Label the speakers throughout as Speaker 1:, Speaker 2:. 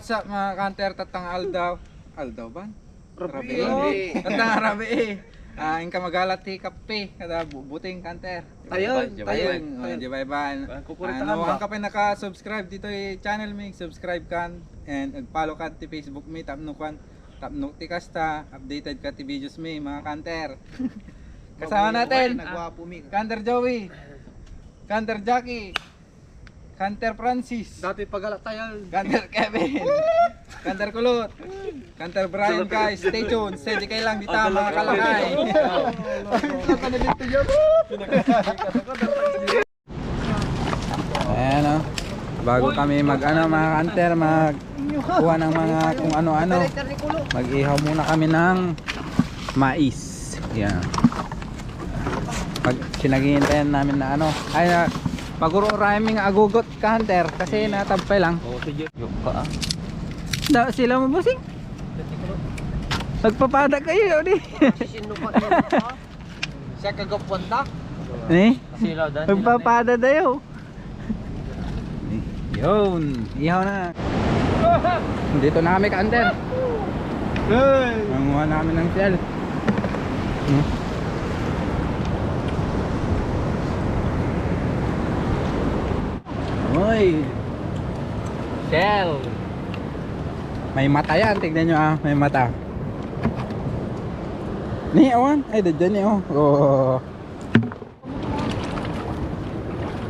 Speaker 1: What's up mga kanter, tatang Aldaw. Aldaw ba?
Speaker 2: Rabi.
Speaker 1: Tatang Rabi. Ingka magalati kape kada buting kanter.
Speaker 2: Ayun.
Speaker 1: Jabay-ban. Ang kapay naka-subscribe dito channel mi, subscribe kan and follow kan ti Facebook mi tapno ti kasta updated ka ti videos mi mga kanter. Kasama natin Kanter Joey, Kanter Jackie, Kanter Francis,
Speaker 2: Dati pagalatayan.
Speaker 1: Kanter Kevin, Kanter Kulot, Kanter Brian guys. Stay tuned. Steady kayo lang dito mga kalakay. Ayan o. Bago kami mga kanter magkuha ng mga kung ano-ano. Mag-ihaw muna kami ng mais. Yan. Sinagintayan namin na paguro raming agugot ka hunter kasi natampay lang.
Speaker 2: Sige.
Speaker 1: Sila mo bossing? Nagpapada kayo di.
Speaker 2: Siya kagapunta.
Speaker 1: Ni?
Speaker 2: Sila dan.
Speaker 1: Nagpapada dayo. Yun, ihaw na. Dito na kami ka hunter. Nanguha namin ng shell. Hoy. Shell. May mata yan, tignan nyo may mata. Ni awan, ay dadyan ni oh.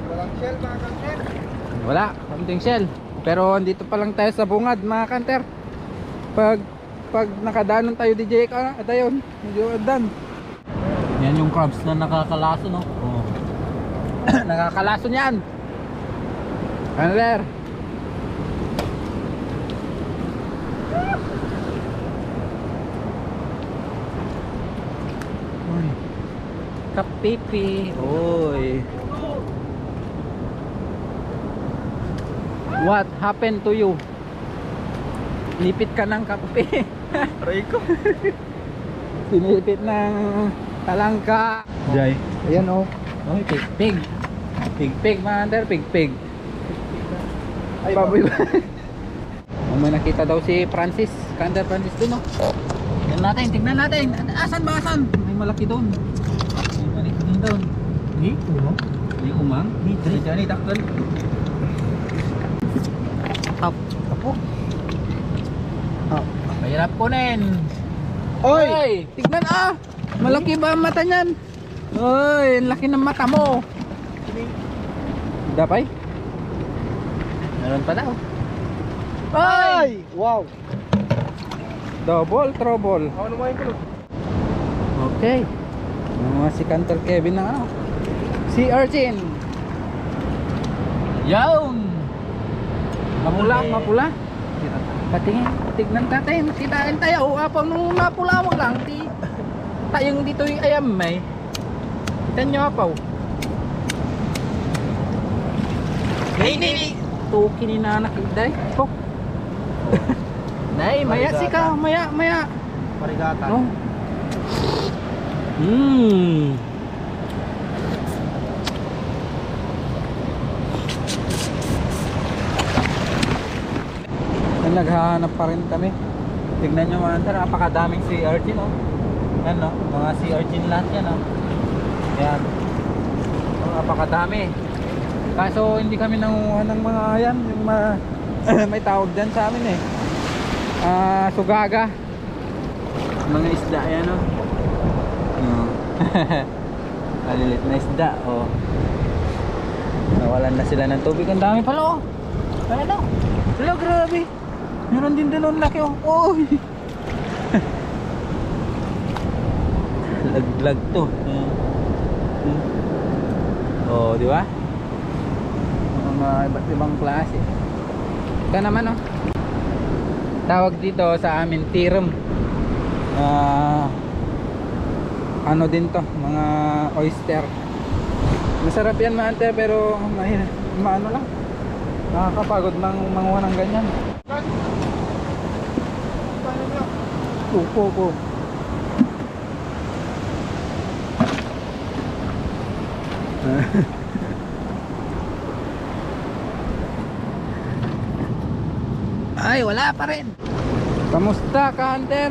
Speaker 1: Walang shell mga kanter. Wala, konting shell. Pero andito pa lang tayo sa bungad mga kanter. Pag nakadanon tayo DJ ka, at ayun, medyo adan.
Speaker 2: Yan yung crabs na nakakalaso no. Oh.
Speaker 1: Nakakalaso niyan. Kanter. Kapipi. Oy. What happened to you? Nipit ka ng kape.
Speaker 2: Aray ko.
Speaker 1: Sinipit ng talangka. Jay. Ayan oh. Oy, pig. Pig mga under, pig. Ay, baboy ba? May nakita daw si Francis, Kanter Francis doon oh. Tignan natin. Asan? May malaki doon. May malaki din doon. May umang. Diyan takton. Tapo. Mahirap kunin. Oy, tignan malaki ba ang mata niyan? Oy, ang laki ng mata mo. Dapay? Meron pa daw. Ay!
Speaker 2: Wow.
Speaker 1: Double trouble.
Speaker 2: Ano mo yung
Speaker 1: Okay. Mga si Kanter Kevin na si Arjin. Yawn. Mapula. Patingin, tignan natin. Kitain tayo. Apang nung mapula mo lang. Tayong dito yung ayam may. Kita nyo apaw. Nay. Tuki ni nanak iday. Pok. Nay, maya sika. Maya.
Speaker 2: Parigata.
Speaker 1: No? Naghahanap pa rin kami. Tignan nyo mga napakadaming sea urchin oh. Yan no, mga sea urchin lahat yan oh. Yan. Napakadami. Kaso hindi kami nanguha ng mga yan, yung may tawag dyan sa amin eh. Sugaga. Mga isda yan oh. Malilit na isda oh. Nawalan na sila ng tubig. Ang dami pala oh. Ano? Hello, grabe. Meron din doon laki oh. Oy. Laglag to. Oh, di ba? Mga iba't ibang klase. Ito naman oh. Tawag dito sa amin tirum. Ano din to, mga oyster. Masarap yan maante pero maano lang. Nakakapagod ng manguha ng ganyan. Upo. Ay, wala pa rin. Kamusta ka, Hunter?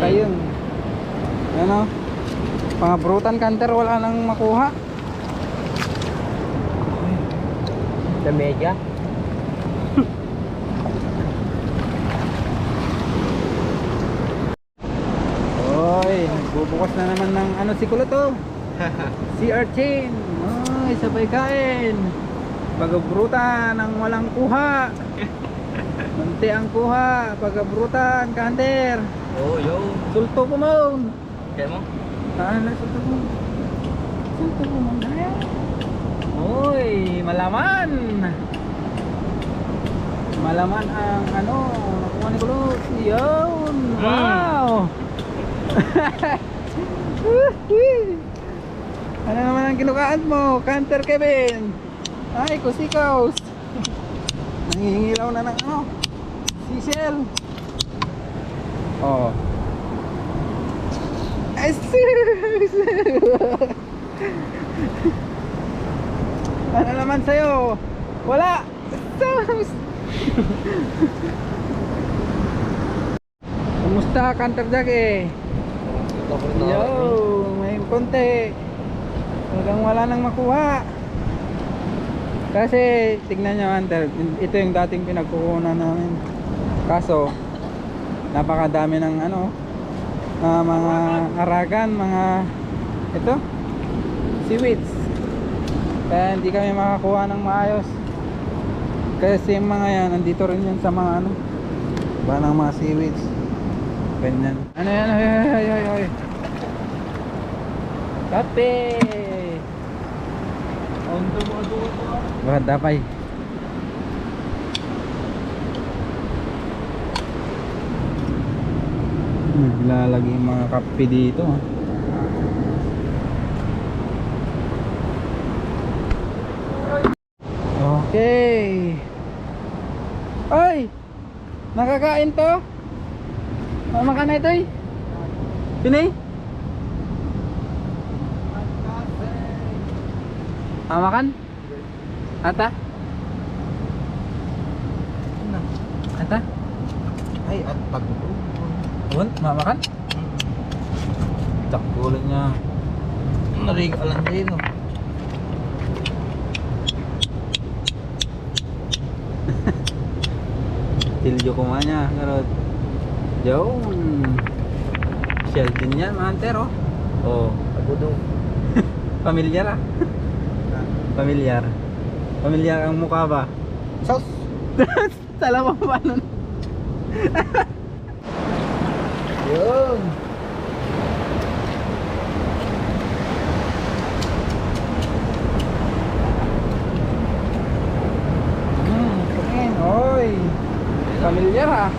Speaker 1: Ayun. Ano? Mga brutan ka, Hunter, wala nang makuha.
Speaker 2: Sa media?
Speaker 1: Oy, bubukas na naman ng ano si Kulot oh. Si Archin. Oy, sabay kain. Pagabrutan ng walang kuha. Munti ang kuha. Pagabrutan, Hunter.
Speaker 2: Oo, yo.
Speaker 1: Sulto ko mo.
Speaker 2: Kaya mo?
Speaker 1: Saan na sulto ko? Sulto ko mo na yan. Oy, malaman. Malaman ang ano, nakuha ni Kulot. Yun. Wow. Ano naman ang kinukaan mo, Hunter Kevin? Ay, kusikaws. Nangihingilaw na ng ano, sisel. Oh. Ay, ano naman sa'yo? Wala. Kumusta, Hunter Jackie? Yo, may konti. Hanggang wala nang makuha. Kasi tignan nyo, Hunter, ito yung dating pinagkukunan namin. Kaso napakadami ng ano, mga aragan, mga ito seaweeds. Kaya hindi kami makakuha ng maayos. Kasi yung mga yan, nandito rin yan sa mga ano ba ng mga seaweeds. Ganyan. Ano yan? Ay. Kape! Buhat dapay. Naglalagay yung mga kape dito. Okay. Ay! Nakakain to? Makan na ito eh. Pinay? Makan? Ata? Ata?
Speaker 2: Ay, at pagbuto.
Speaker 1: Uwan? Makan? Takbulan niya.
Speaker 2: Narigalan din, no?
Speaker 1: Tiljo kumanya, karot. Yun. Shell din yan, mga Hunter, oh. Oh.
Speaker 2: Pagbuto.
Speaker 1: Pamilyar ah. Pamilyar. Pamilyar ang mukha ba?
Speaker 2: Sauce.
Speaker 1: Tala mo ba nun? Yun. Oy. Pamilyar ah.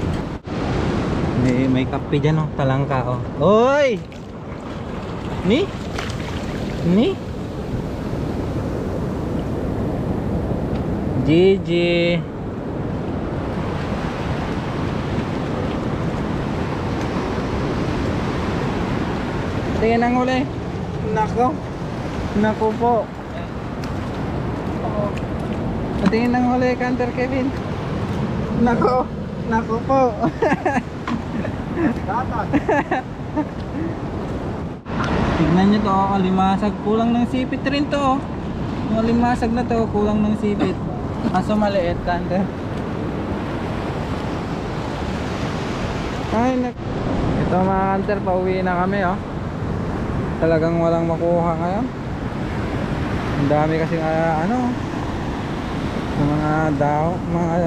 Speaker 1: May kape dyan oh, talangka oh. Oy! Ni? Gigi. Tingin ang huli. Nako po. Tingin ang huli, Hunter Kevin. Nako po. Tignan nyo to, alimasag. Kulang ng sipit rin to. Yung alimasag na to, kulang ng sipit. Kaso maliit, Hunter. Ito mga Hunter, pauwi na kami oh. Talagang walang makuha ngayon. Ang dami kasi ano, mga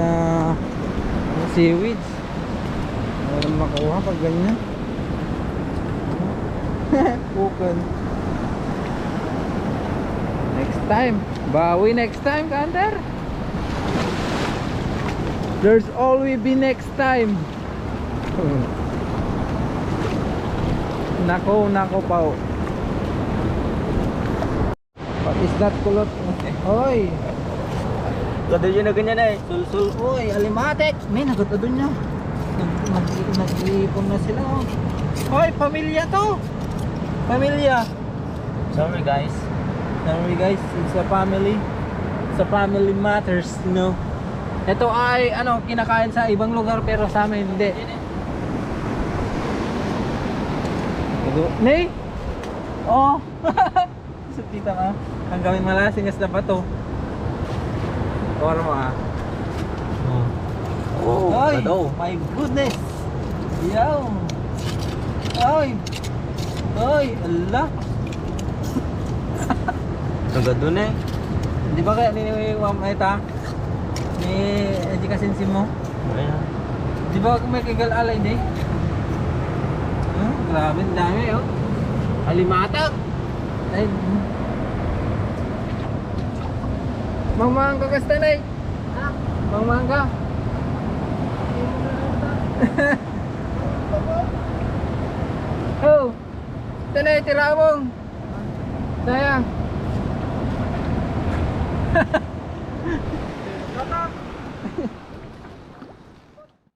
Speaker 1: seaweeds. Walang makuha pag ganyan. Pukan. Next time, bawi next time, Hunter. There's always be next time. Nako pa. What is that, Kulot? Hoy.
Speaker 2: Kadol yun na ganyan eh.
Speaker 1: Sul. Hoy, alimatek. May nagatadon niya. Nag-iipon na sila. Hoy, pamilya to. Pamilya.
Speaker 2: Sorry guys.
Speaker 1: Sorry guys, it's a family. It's a family matters, you know. Ito ay ano, kinakain sa ibang lugar pero sa amin hindi. Nay? Oh. Supita ka. Ang gawin malasingas na ba to? Tawar mo ah.
Speaker 2: Oh,
Speaker 1: Ay,
Speaker 2: gado.
Speaker 1: my goodness. Yaw. Ay. Ay, ala.
Speaker 2: Ang gado na eh.
Speaker 1: Di ba kaya ni Ma'am Aita? Ni education sim mo?
Speaker 2: Ayan.
Speaker 1: Di ba may kagal alay di? Grabe, ang dami oh. Alimatag. Ay. Mangmang ka kasta nay. Ha? Mangmang ka. Oh. Tanay tira mo. Sayang.